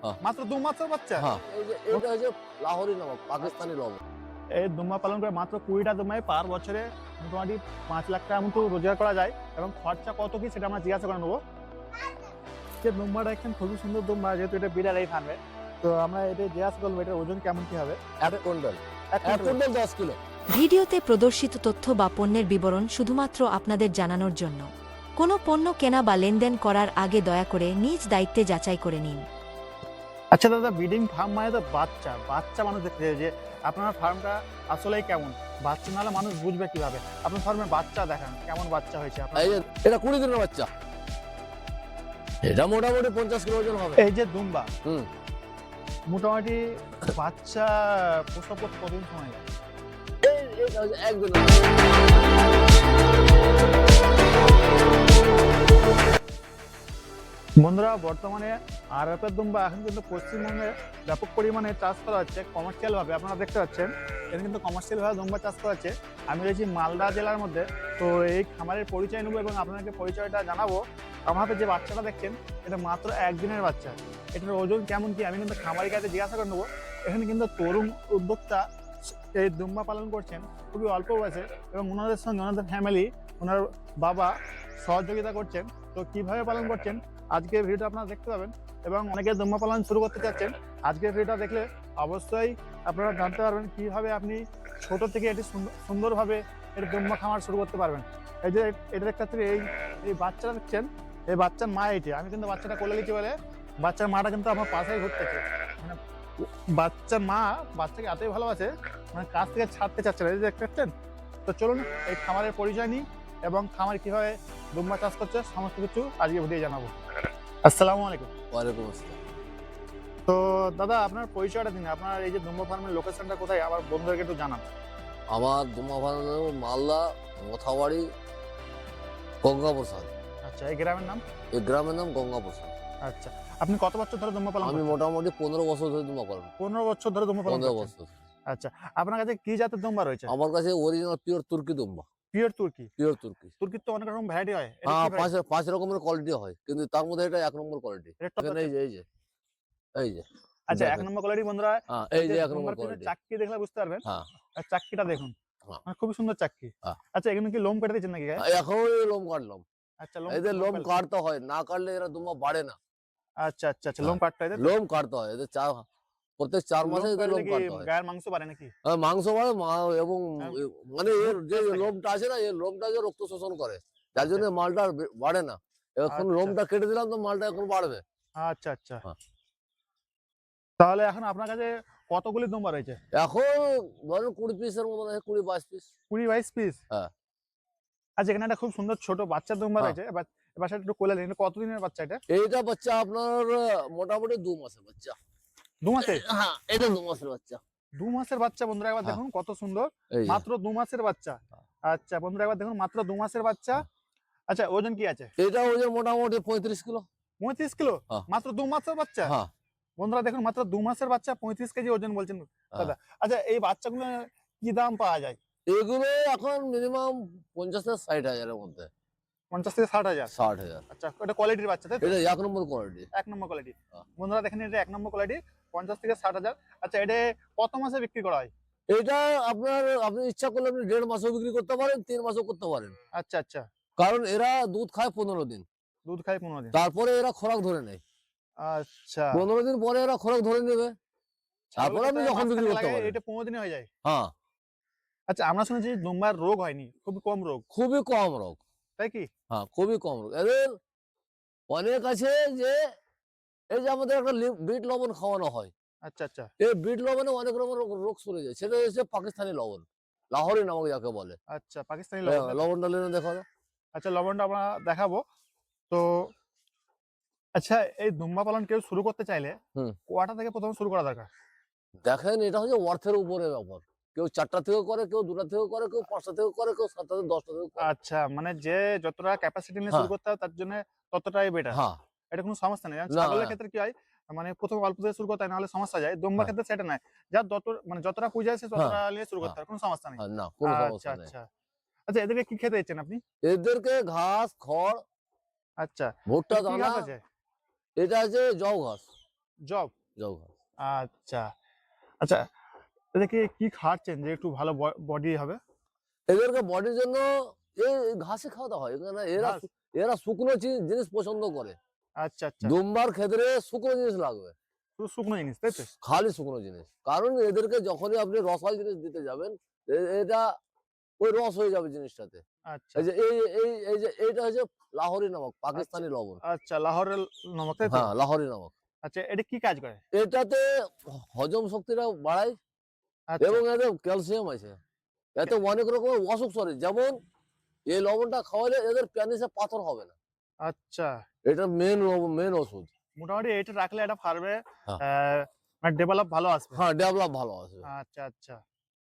মাত্র 2 মাসের বাচ্চা? হ্যাঁ, এই যে এটা হচ্ছে লাহোরি নবাব, পাকিস্তানি লবণ। এই দুম্বা পালন করে মাত্র 20টা দুম্বায় পার বছরে মোটামুটি 5 লাখ টাকা মতো রোজগার করা যায়। এবং খরচা কত কি সেটা আমরা জিজ্ঞাসা করে নেবো। যে দুম্বাটা একদম খুবই সুন্দর দুম্বা, যেহেতু এটা বিড়াল এই ফার্মে, তো আমরা এটা জিজ্ঞাসা করবো এটার ওজন কেমন কি হবে। 1 কুইন্টাল, এক 1 কুইন্টাল 10 কিলো। ভিডিওতে প্রদর্শিত তথ্য বা পণ্যের বিবরণ শুধুমাত্র আপনাদের জানানোর জন্য। কোনো পণ্য কেনা বা লেনদেন করার আগে দয়া করে নিজ দায়িত্বে যাচাই করে নিন। আচ্ছা দাদা, ব্রিডিং ফার্ম মানে তো বাচ্চা বাচ্চা মানুষ দেখতে চাই যে আপনার ফার্মটা আসলেই কেমন। বাচ্চা নাহলে মানুষ বুঝবে কিভাবে? আপনার ফার্মের বাচ্চা দেখান, কেমন বাচ্চা হয়েছে আপনার। এই যে এটা 20 দিনের বাচ্চা, এটা মোটামুটি 50 কিলো ওজন হবে। এই যে দুম্বা হুম, মোটামুটি বাচ্চা প্রসব করতে কতদিন সময় লাগে? এটা হচ্ছে 1 দিন। বন্ধুরা, বর্তমানে আরএফের দুম্বা এখন কিন্তু পশ্চিমবঙ্গে ব্যাপক পরিমাণে চাষ করা হচ্ছে কমার্শিয়াল ভাবে। আপনারা দেখতে পাচ্ছেন এখানে কিন্তু কমার্শিয়াল ভাবে দুম্বা চাষ করা হচ্ছে। আমি রয়েছি মালদা জেলার মধ্যে। তো এই খামারের পরিচয় নেবো এবং আপনাকে পরিচয়টা জানাবো। আমার হাতে যে বাচ্চাটা দেখছেন এটা মাত্র 1 দিনের বাচ্চা। এটার ওজন কেমন কি আমি কিন্তু খামারি কাছে জিজ্ঞাসা করে নেবো। এখানে কিন্তু তরুণ উদ্যোক্তা এই দুম্বা পালন করছেন খুবই অল্প বয়সে, এবং ওনাদের সঙ্গে ওনাদের ফ্যামিলি, ওনার বাবা সহযোগিতা করছেন। তো কিভাবে পালন করছেন আজকের ভিডিওটা আপনারা দেখতে পাবেন। এবং অনেকে দুম্বা পালন শুরু করতে চাচ্ছেন, আজকের ভিডিওটা দেখলে অবশ্যই আপনারা জানতে পারবেন কিভাবে আপনি ছোট থেকে এটি সুন্দরভাবে এর দুম্বা খামার শুরু করতে পারবেন। এই যে এটা দেখতে পাচ্ছেন, এই বাচ্চাটা দেখছেন, এই বাচ্চার মা এটি। আমি কিন্তু বাচ্চাটা কোলে নিচ্ছি বলে বাচ্চার মাটা কিন্তু আমার পাশেই ঘুরতেছে। মানে বাচ্চার মা বাচ্চাকে এতই ভালোবাসে, মানে কাছ থেকে ছাড়তে চাচ্ছে না। এই যে দেখতে পাচ্ছেন। তো চলুন এই খামারের পরিচয় নিই এবং খামার কিভাবে দুম্বা চাষ করছে সমস্ত কিছু আজকে ভিডিও জানাবো। আসসালামু আলাইকুম। ওয়ালাইকুম আসসালাম। তো দাদা, আপনার পরিচয়টা দিন। আপনার এই যে দুম্বা ফার্মের লোকেশনটা কোথায়, আমার বন্ধুদেরকে একটু জানান। আমার দুম্বা ফার্ম মালদা, মথাবাড়ি, গঙ্গাপ্রসাদ। আচ্ছা, এই গ্রামের নাম? এই গ্রামের নাম গঙ্গাপ্রসাদ। আচ্ছা, আপনি কত বছর ধরে দুম্বা পালন আমি করছেন? মোটামুটি 15 বছর ধরে দুম্বা পালন। 15 বছর ধরে দুম্বা পালন 15 করছেন। বছর। আচ্ছা, আপনার কাছে কি জাতের দুম্বা রয়েছে? আমার কাছে অরিজিনাল পিওর তুর্কি দুম্বা। পিওর তুর্কি? পিওর তুর্কি। তুর্কির তো অনেক রকম ভ্যারাইটি হয়। এটা হ্যাঁ, কি variety? 5 রকমের কোয়ালিটি হয়। কিন্তু তার মধ্যে এটা 1 নম্বর কোয়ালিটি। এটা top এখানে আছে? এই যে আচ্ছা, 1 দেখেন। নম্বর কোয়ালিটি বন্ধুরা। হ্যাঁ, এই এই যে যে 1 নম্বর দুম্বার পিছনে কোয়ালিটি। চাক্কি দেখলে বুঝতে পারবেন। হ্যাঁ, আর চাক্কিটা দেখুন, হ্যাঁ, মানে খুবই সুন্দর চাক্কি। হ্যাঁ। আচ্ছা, এখানে কি লোম কেটে দিয়েছেন নাকি গায়ে? এখন এই লোম কাটলাম। আচ্ছা, লোম এদের লোম কাটে- কাটতে হয়, না কাটলে এরা দুম্বা বাড়ে না। আচ্ছা আচ্ছা আচ্ছা, লোম হ্যাঁ, কাটতে হয় তাই তো? লোম কাটতে হয়। প্রত্যেক 4 মাসে লোম এদের কাটলে লোম কি কাটতে হয়। গায়ের মাংস বাড়ে নাকি? মাংস বাড়ে এবং হ্যাঁ, মানে এর দুধ যে টেস্ট থাকে? লোমটা আছে না, এই লোমটা যে রক্ত শোষণ করে, যার আচ্ছা জন্য মালটা আর বাড়ে না। এখন আচ্ছা লোমটা কেটে দিলাম তো মালটা এখন বাড়বে। আচ্ছা আচ্ছা। হ্যাঁ। তাহলে এখন আপনার কাছে কতগুলি দুম্বা রয়েছে? এখন ধরেন 20 পিসের মতন আছে, 20-22 পিস। 20-22 পিস? হ্যাঁ, আচ্ছা, এখানে একটা খুব সুন্দর ছোট বাচ্চা দুম্বা হ্যাঁ। রয়েছে। এবার এবার সেটা একটু কোলে নিন। এটা কতদিনের বাচ্চা এটা? এইটা বাচ্চা আপনার মোটামুটি 2 মাসের বাচ্চা। 2 মাসের? হ্যাঁ, এটা 2 মাসের বাচ্চা। 2 মাসের বাচ্চা বন্ধুরা, একবার হ্যাঁ, দেখুন কত সুন্দর। এই যে। মাত্র 2 মাসের বাচ্চা। হ্যাঁ, আচ্ছা বন্ধুরা, একবার দেখুন মাত্র 2 মাসের বাচ্চা। হ্যাঁ। আচ্ছা, ওজন কি আছে? এটা ওজন মোটামুটি 35 কিলো। 35 কিলো? হ্যাঁ, মাত্র 2 মাসের বাচ্চা? হ্যাঁ, বন্ধুরা দেখুন, মাত্র 2 মাসের বাচ্চা 35 কেজি ওজন বলছেন হ্যাঁ। দাদা। আচ্ছা, এই বাচ্চাগুলো কি দাম পাওয়া যায়? এগুলো এখন মিনিমাম 50 থেকে 60 হাজারের মধ্যে। 50 থেকে 60,000? 60,000। আচ্ছা, এটা কোয়ালিটির বাচ্চা তাই তো? এটা 1 নম্বর কোয়ালিটি। 1 নম্বর কোয়ালিটি। হ্যাঁ। বন্ধুরা দেখেন, এটা 1 নম্বর কোয়ালিটি, 50 থেকে 60,000। আচ্ছা, এটা কত মাসে বিক্রি করা হয়? এটা আপনি ইচ্ছা করলে আপনি 1.5 মাসও বিক্রি করতে পারেন, 3 মাসও করতে পারেন। আচ্ছা আচ্ছা। কারণ এরা দুধ খায় 15 দিন। দুধ খায় 15 দিন? তারপরে এরা খোরাক ধরে নেয়। আচ্ছা। 15 দিন পরে এরা খোরাক ধরে নেবে। তারপরে ছাগলের আপনি ক্ষেত্রে যখন বিক্রি মাসখানেক করতে লাগে, পারেন। এটা 15 দিনে হয়ে যায়? হ্যাঁ, আচ্ছা, আমরা শুনেছি দুম্বার রোগ হয়নি, খুবই কম রোগ, খুবই কম রোগ। তাই কি? হ্যাঁ, খুবই কম রোগ। এদের অনেক আছে যে এই যে আমাদের একটা বিট লবণ খাওয়ানো হয়। আচ্ছা আচ্ছা এই বিট লবণে অনেক রকম রোগ সরে যায়। সেটা হচ্ছে পাকিস্তানি লবণ। লাহোরি নামক যাকে বলে। আচ্ছা, পাকিস্তানি লবণ তাই তো? লবণটা নিয়ে দেখো তো। আচ্ছা, লবণটা আমরা দেখাবো। তো আচ্ছা, এই দুম্বা পালন কেউ শুরু করতে চাইলে হুম। কটা থেকে প্রথমে শুরু করা দরকার? দেখেন, এটা হচ্ছে অর্থের উপরে ব্যাপার। কেউ 4টা থেকেও করে, কেউ 2টা থেকেও করে, কেউ 5টা থেকেও করে, কেউ 7টা থেকে 10টা থেকেও করে। আচ্ছা, মানে যে যতটা ক্যাপাসিটি নিয়ে শুরু হ্যাঁ, করতে হবে তার জন্য ততটাই বেটার। হ্যাঁ, এটা কোনো সমস্যা নেই। না, ছাগলের ক্ষেত্রে কি হয়, মানে প্রথম অল্প থেকে শুরু করতে হয়, নাহলে সমস্যা যায়। দুম্বার হ্যাঁ, ক্ষেত্রে সেটা নাই। যার মানে যতটা পুঁজি আছে হ্যাঁ, ততটা নিয়ে শুরু হ্যাঁ, করতে হয়, কোনো সমস্যা নেই। হ্যাঁ, না কোনো আচ্ছা সমস্যা নেই। আচ্ছা। আচ্ছা, এদেরকে কি খেতে দিচ্ছেন আপনি? এদেরকে ঘাস, খড়, আচ্ছা, ভুট্টা এটা কি দানা, ঘাস আছে? এটা আছে জও ঘাস। জব। জব ঘাস। আচ্ছা আচ্ছা, এদেরকে কি খাওয়াচ্ছেন যে একটু ভালো বডি হবে? এদেরকে বডির জন্য এই ঘাসই খাওয়াতে হয়, কারণ এরা ঘাস। এরা শুকনো জিনিস পছন্দ করে। আচ্ছা আচ্ছা, দুম্বার ক্ষেত্রে শুকনো জিনিস লাগবে, শুধু শুকনো জিনিস তাই তো? খালি শুকনো জিনিস। কারণ এদেরকে যখনই আপনি রসাল জিনিস দিতে যাবেন, এটা ওই রস হয়ে যাবে জিনিসটাতে। আচ্ছা এই যে এইটা হচ্ছে লাহোরি নামক, পাকিস্তানি লবণ। আচ্ছা, লাহোরের নমক তাই তো? হ্যাঁ, লাহোরি নামক। আচ্ছা, এটা কি কাজ করে? এটাতে হজম শক্তিটা বাড়ায় আচ্ছা এবং এতে ক্যালসিয়াম আছে। এতে অনেক রকমের অসুখ সরে, যেমন এই লবণটা খাওয়ালে এদের প্যানিসে পাথর হবে না। আচ্ছা, এটা মেন ওষুধ। মোটামুটি এটা রাখলে একটা ফার্মে হ্যাঁ। মানে ডেভেলপ ভালো আসবে। হ্যাঁ, ডেভেলপ ভালো আসবে। আচ্ছা আচ্ছা,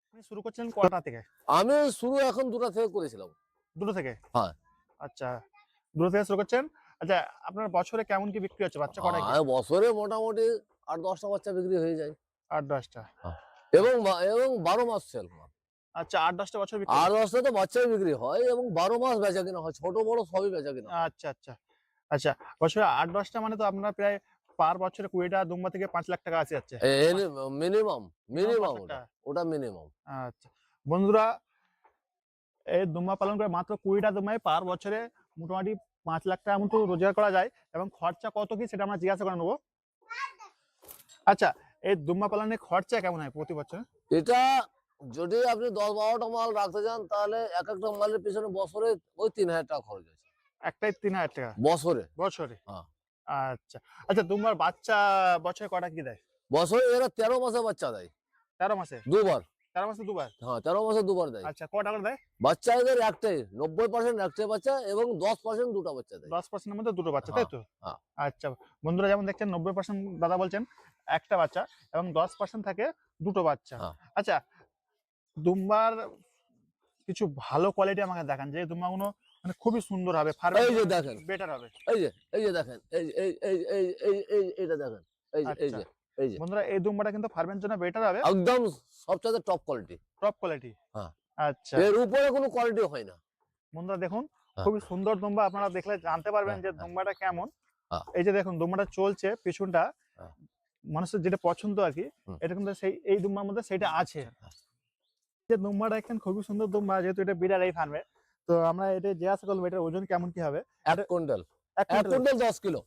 আপনি শুরু করছিলেন কটা থেকে? আমি শুরু এখন 2টা থেকে করেছিলাম। দুটো থেকে? হ্যাঁ। আচ্ছা, দুটো থেকে শুরু করছেন। আচ্ছা, আপনার বছরে কেমন কি বিক্রি হচ্ছে? বাচ্চা কটা কি? বছরে মোটামুটি 8-10টা বাচ্চা বিক্রি হয়ে যায়। 8-10টা। হ্যাঁ। এবং 12 মাস সেল। আচ্ছা, 8-10টা বছর বিক্রি আর হচ্ছে। 10টা তো বাচ্চাই বিক্রি হয় এবং 12 মাস বেচা কিনা হয়, ছোট বড় সবই বেচা কিনা হয়। আচ্ছা আচ্ছা আচ্ছা, বছরে 8-10টা মানে তো আপনার প্রায় পার বছরে 20টা দুম্বা থেকে 5 লাখ টাকা আসে যাচ্ছে। মিনিমাম মিনিমাম 5 মিনিমাম লাখ ওটা টাকা। ওটা মিনিমাম। আচ্ছা বন্ধুরা, এই দুম্বা পালন করে মাত্র 20টা দুম্বায় পার বছরে মোটামুটি 5 লাখ টাকা মতো রোজগার করা যায়। এবং খরচা কত কি সেটা আমরা জিজ্ঞাসা করে নেবো। আচ্ছা, এই দুম্বা পালনের খরচা কেমন হয় প্রতি বছর? এটা যদি আপনি 10-12টা মাল রাখতে চান, তাহলে এক একটা মালের পিছনে বছরে ওই 3000 টাকা খরচ আছে একটাই 3000 টাকা বছরে। বছরে? হ্যাঁ, আচ্ছা আচ্ছা, দুম্বার বাচ্চা বছরে কটা কি দেয়? বছরে এরা 13 মাসে বাচ্চা দেয় 13 মাসে? দুবার। 13 মাসে দুবার? হ্যাঁ, 13 মাসে দুবার দেয়। আচ্ছা, কটা করে দেয়? বাচ্চা এদের একটাই, 90% একটাই বাচ্চা এবং 10% দুটা বাচ্চা দেয়। 10% এর মধ্যে দুটো বাচ্চা তাই হ্যাঁ, তো? হ্যাঁ। আচ্ছা বন্ধুরা, যেমন দেখছেন 90% দাদা বলছেন একটা বাচ্চা এবং 10% থাকে দুটো বাচ্চা। হ্যাঁ। আচ্ছা, দুম্বার কিছু ভালো কোয়ালিটি আমাকে দেখান, যে দুম্বাগুলো মানে খুবই সুন্দর হবে, এই যে দেখেন, বেটার হবে। এই যে দেখেন, এইটা দেখেন, এই আচ্ছা এই যে বন্ধুরা, এই দুম্বাটা কিন্তু ফার্মের জন্য বেটার হবে, একদম সবচেয়ে টপ কোয়ালিটি। Top quality. হ্যাঁ। আচ্ছা এর উপরে কোনো কোয়ালিটি হয় না। বন্ধুরা দেখুন, হ্যাঁ। খুবই সুন্দর দুম্বা, আপনারা দেখলে জানতে পারবেন যে হ্যাঁ। দুম্বাটা কেমন। হ্যাঁ। এই যে দেখুন দুম্বাটা চলছে পিছনটা, হ্যাঁ। মানুষের যেটা পছন্দ আর কি, হুম। এটা কিন্তু সেই এই দুম্বার মধ্যে সেটা আছে। যে দুম্বাটা একখান খুবই সুন্দর দুম্বা, যেহেতু এটা বিড়াল এই ফার্মে, তো আমরা এটা জিজ্ঞাসা করবো এটার ওজন কেমন কি হবে। 1 কুইন্টাল, এক 1 কুইন্টাল? Quintal 10 kilo.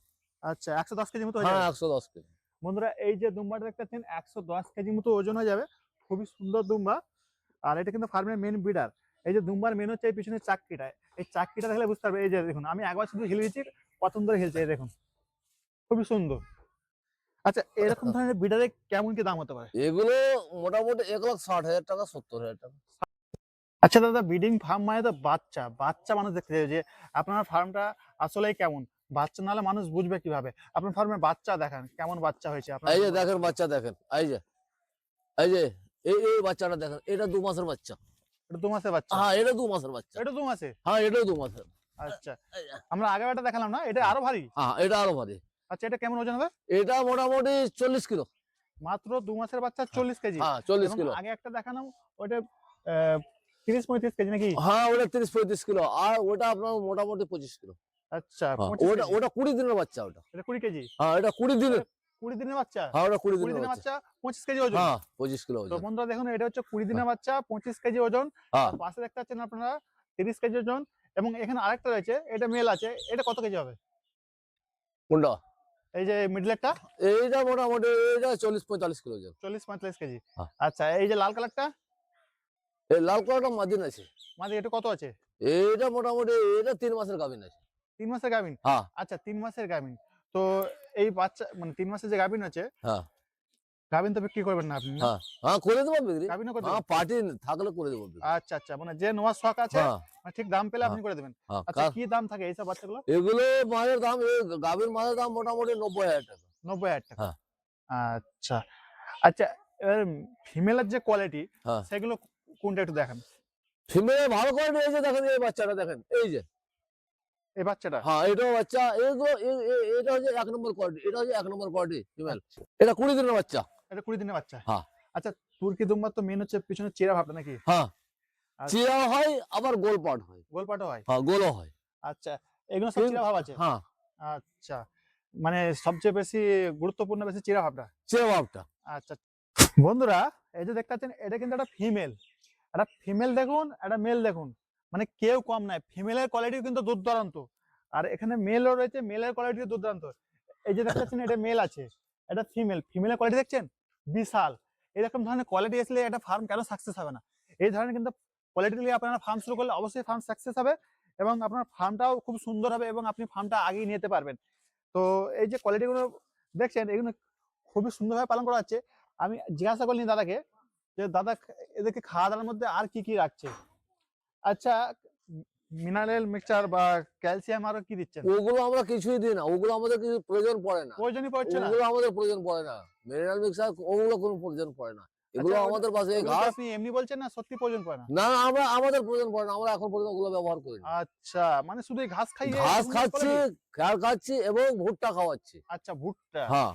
আচ্ছা, 110 কেজির মতো হয়ে হ্যাঁ, যাবে। 110 কিলো। বন্ধুরা, এই যে দুম্বাটা দেখতে পাচ্ছেন 110 কেজির মতো ওজন হয়ে যাবে, খুবই সুন্দর দুম্বা। আর এটা কিন্তু ফার্মের মেন ব্রিডার। এই যে দুম্বার মেন হচ্ছে এই পিছনে চাকরিটা, এই চাকরিটা দেখলে বুঝতে পারবে। এই যে দেখুন, আমি একবার শুধু হিলে দিচ্ছি, প্রথম ধরে হিলছে, এই দেখুন খুবই সুন্দর। আচ্ছা, এরকম ধরনের ব্রিডারে কেমন কি দাম হতে পারে? এগুলো মোটামুটি 1,60,000 টাকা, 70,000 টাকা। আচ্ছা দাদা, ব্রিডিং ফার্ম মানে তো বাচ্চা বাচ্চা মানুষ দেখতে চাই যে আপনার ফার্মটা আসলেই কেমন, বাচ্চা নাহলে মানুষ বুঝবে কিভাবে? আপনার ফার্মে বাচ্চা দেখান, কেমন বাচ্চা হয়েছে আপনার? এই যে দেখেন বাচ্চা দেখেন, এই যে এই বাচ্চাটা দেখেন, এটা 2 মাসের বাচ্চা। এটা 2 মাসের বাচ্চা? হ্যাঁ, এটা 2 মাসের বাচ্চা। এটা 2 মাসে? হ্যাঁ, এটাও 2 মাসের। আচ্ছা, আমরা আগের একটা দেখালাম না, এটা আরো ভারী? হ্যাঁ, এটা আরো ভারী। আচ্ছা, এটা কেমন ওজন হবে? এটা মোটামুটি 40 কিলো। মাত্র 2 মাসের বাচ্চা 40 কেজি? হ্যাঁ, 40 এবং কিলো। আগে একটা দেখালাম ওটা 30-35 কেজি নাকি? হ্যাঁ, ওটা 30-35 কিলো। আর ওটা আপনার মোটামুটি 25 কিলো। আচ্ছা, হ্যাঁ, 25 ওটা কেজি? ওটা 20 দিনের বাচ্চা ওটা। এটা 20 কেজি? হ্যাঁ, এটা 20 দিনের। 20 দিনের বাচ্চা? হ্যাঁ, ওটা 20 20 দিনের দিনের বাচ্চা। বাচ্চা 25 কেজি ওজন? হ্যাঁ, 25 কিলো তো ওজন। বন্ধুরা দেখুন, এটা হচ্ছে 20 দিনের বাচ্চা, 25 কেজি ওজন। হ্যাঁ। আর পাশে দেখতে পাচ্ছেন আপনারা 30 কেজি ওজন। এবং এখানে আরেকটা রয়েছে, এটা মেল আছে, এটা কত কেজি হবে? কোনটা? এই যে মিডলেরটা? এইটা মোটামুটি এটা 40-45 কিলো ওজন। 40-45 কেজি। হ্যাঁ। আচ্ছা, এই যে লাল কালারটা? এই লাল কালারটা মাদিন আছে। মানে এটা কত আছে? এটা মোটামুটি এটা 3 মাসের গাভিন আছে। 3 মাসের গাভিন? হ্যাঁ। আচ্ছা, 3 মাসের গাভিন। তো এই বাচ্চা মানে 3 মাসের যে গাভিন আছে, হ্যাঁ। গাভিন তো বিক্রি করবেন না আপনি না? হ্যাঁ, হ্যাঁ, করে দেবো বিক্রি। গাভিনও করে হ্যাঁ, দেবেন? পার্টি থাকলে করে দেবো বিক্রি। আচ্ছা আচ্ছা, মানে যে নেওয়ার শখ আছে, হ্যাঁ, মানে ঠিক দাম পেলে আপনি হ্যাঁ, করে দেবেন। হ্যাঁ। আচ্ছা, কি দাম থাকে এইসব বাচ্চাগুলো? এগুলো মাছের দাম, এই গাভীর মাছের দাম মোটামুটি 90,000 টাকা। 90,000 টাকা? হ্যাঁ। আচ্ছা আচ্ছা, এবার ফিমেলের যে কোয়ালিটি, হ্যাঁ। সেগুলো কোনটা একটু দেখান। ফিমেল ভালো কোয়ালিটি। এই যে দেখেন, এই বাচ্চাটা দেখেন, এই যে। এই বাচ্চাটা? হ্যাঁ, এটাও বাচ্চা। এগুলো এটা হচ্ছে 1 নম্বর কোয়ালিটি। এটা হচ্ছে 1 নম্বর কোয়ালিটি ফিমেল। এটা 20 দিনের বাচ্চা। এটা 20 দিনের বাচ্চা? হ্যাঁ। আচ্ছা, তুর্কি দুম্বার তো মেন হচ্ছে পিছনে চেরা ভাবটা নাকি? হ্যাঁ, আচ্ছা। চিরা হয় আবার গোলপাট হয়। গোলপাটও হয়? হ্যাঁ, গোলও হয়। আচ্ছা, এগুলো সব চেরা ভাব আছে? হ্যাঁ। আচ্ছা, মানে সবচেয়ে বেশি গুরুত্বপূর্ণ বেশি চিরা ভাবটা। চেয়ে ভাবটা। আচ্ছা বন্ধুরা, এই যে দেখতে পাচ্ছেন এটা কিন্তু একটা ফিমেল। একটা ফিমেল দেখুন, একটা মেল দেখুন, মানে কেউ কম নাই। ফিমেলের কোয়ালিটি কিন্তু দুর্দান্ত, আর এখানে মেলও রয়েছে, মেলের কোয়ালিটি দুর্দান্ত। এই যে দেখতে পাচ্ছেন এটা মেল আছে, এটা ফিমেল। ফিমেলের কোয়ালিটি দেখছেন বিশাল। এরকম ধরনের কোয়ালিটি আসলে একটা ফার্ম কেন সাকসেস হবে না? এই ধরনের কিন্তু কোয়ালিটি নিয়ে আপনারা ফার্ম শুরু করলে অবশ্যই ফার্ম সাকসেস হবে, এবং আপনার ফার্মটাও খুব সুন্দর হবে, এবং আপনি ফার্মটা আগিয়ে নিতে পারবেন। তো এই যে কোয়ালিটিগুলো দেখছেন, এগুলো খুবই সুন্দরভাবে পালন করা হচ্ছে। আমি জিজ্ঞাসা করলি দাদাকে যে দাদা এদেরকে খাওয়া দাওয়ার মধ্যে আর কি কি রাখছে। আচ্ছা, মিনারেল মিক্সচার বা ক্যালসিয়াম আরো কি দিচ্ছেন? ওগুলো আমরা কিছুই দিই না, ওগুলো আমাদের কিছু প্রয়োজন পড়ে না। প্রয়োজনই পড়ছে না। ওগুলো আমাদের প্রয়োজন পড়ে না, মিনারেল মিক্সার ওগুলো কোনো প্রয়োজন পড়ে না। এগুলো আচ্ছা, আমাদের পাশে ওগুলো কি ঘাস। আপনি এমনি বলছেন না সত্যি প্রয়োজন পড়ে না? না, আমরা আমাদের প্রয়োজন পড়ে না, আমরা এখন পর্যন্ত ওগুলো ব্যবহার করি না। আচ্ছা, মানে শুধু এই ঘাস খাইয়ে ঘাস এরকম খাচ্ছি, quality? খেয়ার খাচ্ছি এবং ভুট্টা খাওয়াচ্ছি। আচ্ছা, ভুট্টা। হ্যাঁ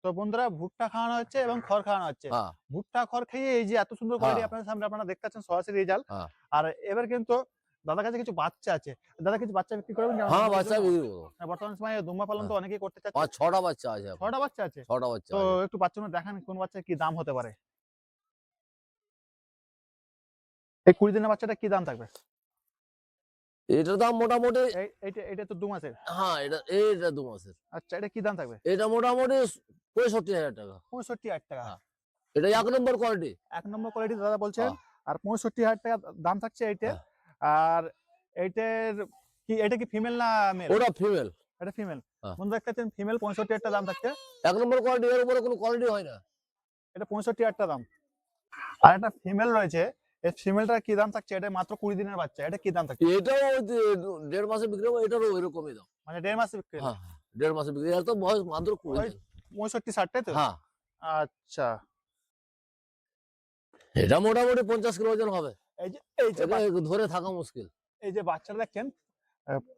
তো বন্ধুরা, ভুট্টা খাওয়ানো হচ্ছে এবং খড় খাওয়ানো হচ্ছে। হ্যাঁ ভুট্টা খড় খেয়ে এই যে এত সুন্দর কোয়ালিটি হ্যাঁ। আপনাদের সামনে আপনারা দেখতে পাচ্ছেন সরাসরি রেজাল্ট। হ্যাঁ। আর এবার কিন্তু দাদার কাছে কিছু বাচ্চা আছে। দাদা কিছু বাচ্চা বিক্রি করবেন কি? হ্যাঁ, আমাদের বাচ্চা জন্য? বিক্রি করবো। বর্তমান সময়ে দুম্বা পালন তো অনেকেই করতে চাচ্ছে। 5-6টা বাচ্চা আছে এখন। 6টা বাচ্চা আছে। 6টা বাচ্চা তো আছে। একটু বাচ্চাগুলো দেখান কোন বাচ্চার কি দাম হতে পারে। এই 20 দিনের বাচ্চাটা কি দাম থাকবে? এটার দাম মোটামুটি, এটা তো 2 মাসের। হ্যাঁ এটা 2 মাসের। আচ্ছা, এটা কি দাম থাকবে? এটা মোটামুটি 65,000 টাকা। 65,000 টাকা। হ্যাঁ। এটা 1 নম্বর কোয়ালিটি। 1 নম্বর কোয়ালিটি দাদা বলছেন। হ্যাঁ। আর 65,000 টাকা দাম থাকছে এইটা। হ্যাঁ। আর এইটার কি, এটা কি ফিমেল না মেল? ওটা ফিমেল। এটা ফিমেল। হ্যাঁ। বন্ধু দেখতেছেন ফিমেল 65,000 টাকা দাম থাকছে। 1 নম্বর কোয়ালিটি, এর উপরে কোনো কোয়ালিটি হয় না। এটা 65,000 টাকা দাম। আর একটা ফিমেল রয়েছে, এই ফিমেলটা কি দাম থাকছে? এটা মাত্র 20 দিনের বাচ্চা। এটা কি দাম থাকছে? এটাও ওই 1.5 মাসে বিক্রি হবে, এটারও ওইরকমই দাম। মানে 1.5 মাসে বিক্রি হবে। হ্যাঁ, 1.5 মাসে বিক্রি। এর তো বয়স মাত্র 20 ওই দিন। 65-60 তাই তো? হ্যাঁ, আচ্ছা, এটা মোটামুটি 50 কিলো ওজন হবে। এই যে এটা ধরে থাকা মুশকিল। এই যে বাচ্চাটা দেখছেন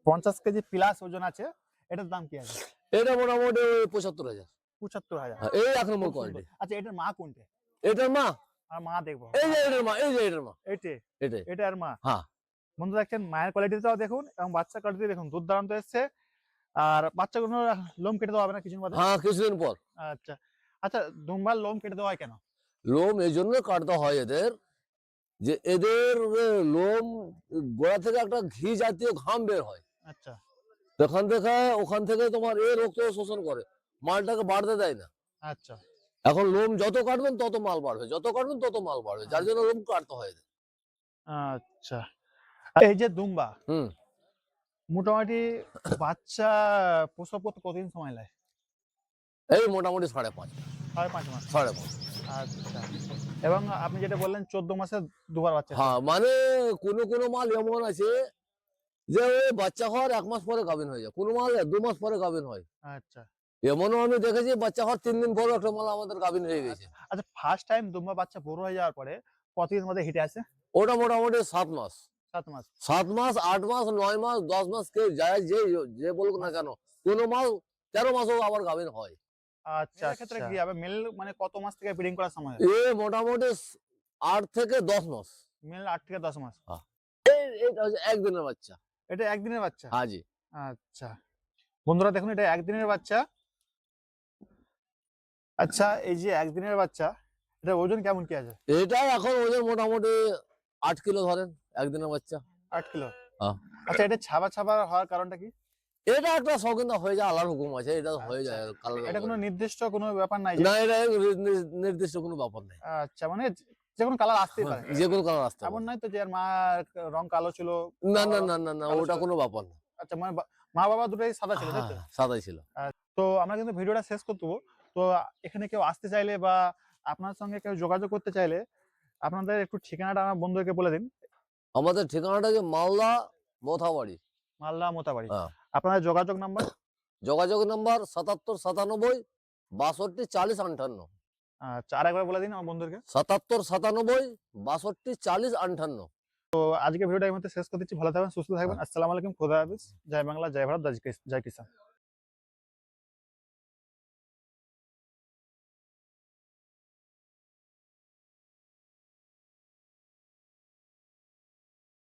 50 কেজি প্লাস ওজন আছে। এটার দাম কি আছে? এটা মোটামুটি 75,000। 75,000। হ্যাঁ, এই 1 নম্বর খুব কোয়ালিটি। সুন্দর। আচ্ছা, এটার মা কোনটা? এটার মা, আর মা দেখবো। এই যে এটার মা, এই যে এটার মা, এটাই, এটাই। এটা আর মা। হ্যাঁ। বন্ধু দেখছেন মায়ের কোয়ালিটিটাও দেখুন এবং বাচ্চার কোয়ালিটি দেখুন, দুর্দান্ত এসছে। আর বাচ্চাগুলো লোম কেটে দেওয়া হবে না কিছুদিন বাদে? হ্যাঁ, কিছুদিন পর। আচ্ছা আচ্ছা, দুম্বার লোম কেটে দেওয়া হয় কেন? লোম এই জন্য কাটতে হয় এদের, যে এদের লোম গোড়া থেকে একটা ঘি জাতীয় ঘাম বের হয়। আচ্ছা ওখান থেকে তোমার রক্ত শোষণ করে, মালটাকে বাড়তে দেয় না। আচ্ছা এখন লোম যত কাটবেন তত মাল বাড়বে, যত কাটবেন তত মাল বাড়বে, যার জন্য লোম কাটতে হয় এদের। আচ্ছা। এই যে দুম্বা হুম। মোটামুটি বাচ্চা প্রসব করতে কতদিন সময় লাগে? এই মোটামুটি 5.5 5.5 মাস। 5.5। আচ্ছা, এবং আপনি যেটা বললেন 14 মাসে দুবার বাচ্চা। হ্যাঁ, মানে কোনো মাল এমন আছে যে ওই বাচ্চা হওয়ার 1 মাস পরে গাভিন হয়ে যায়, কোনো মাল 2 মাস পরে গাভিন হয়। আচ্ছা এমনও আমি দেখেছি বাচ্চা হওয়ার 3 দিন পরে একটা মাল আমাদের গাভিন হয়ে গেছে। আচ্ছা, ফার্স্ট টাইম দুম্বা বাচ্চা বড় হয়ে যাওয়ার পরে কতদিন মধ্যে হিটে আসে? ওটা মোটামুটি 7 মাস। 7 মাস। 7 মাস, 8 মাস, 9 মাস, 10 মাস, কেউ যায় যে বলুক না কেন, কোনো মাল 13 মাসও আবার গাভিন হয়। আচ্ছা, ক্ষেত্রে কি হবে? মেল মানে কত মাস থেকে ব্রিডিং করার সময়? মোটামুটি 8 থেকে 10 মাস। মেল 8 থেকে 10 মাস। এটা হচ্ছে 1 দিনের বাচ্চা। এটা একদিনের বাচ্চা? হ্যাঁ জি। আচ্ছা বন্ধুরা দেখুন, এটা একদিনের বাচ্চা। আচ্ছা, এই যে একদিনের বাচ্চা, এটা ওজন কেমন কি আছে? এটা এখন ওজন মোটামুটি 8 কিলো ধরেন, 1 দিনের বাচ্চা। 8 কিলো। হ্যাঁ। আচ্ছা, এটা ছাবা ছাবা হওয়ার কারণটা কি? এটা একটা শৌখিনতা হয়ে যায়, আল্লাহর হুকুম আছে, এটা হয়ে যায় কালার। এটা কোনো নির্দিষ্ট কোনো ব্যাপার নাই যে? না, এটা নির্দিষ্ট কোনো ব্যাপার নেই। আচ্ছা, মানে যে কোনো কালার আসতেই পারে? যে কোনো কালার আসতে এমন পারে। নাই তো যে এর মা রং কালো ছিল? না না না না না, কালো ওটা ছিল? কোনো ব্যাপার না। আচ্ছা, মানে মা বাবা দুটোই সাদা ছিল তাই তো? হ্যাঁ, সাদাই ছিল। তো আমরা কিন্তু ভিডিওটা শেষ করতে দেবো। তো এখানে কেউ আসতে চাইলে বা আপনার সঙ্গে কেউ যোগাযোগ করতে চাইলে আপনাদের একটু ঠিকানাটা আমার বন্ধুকে বলে দিন। আমাদের ঠিকানাটা যে মালদা মোথাবাড়ি। মালদা মোতাবাড়ি। হ্যাঁ। আপনাদের যোগাযোগ নাম্বার? যোগাযোগ নাম্বার 77 97 62 40 58। আচ্ছা, আরেকবার বলে দিন আমার বন্ধুকে। 77 97 62 40 58। তো আজকে ভিডিওটা এই মুহূর্তে শেষ করে দিচ্ছি। ভালো থাকবেন, সুস্থ থাকবেন। আসসালামু আলাইকুম, খোদা হাফেজ। জয় বাংলা, জয় ভারত, জয় কিষান।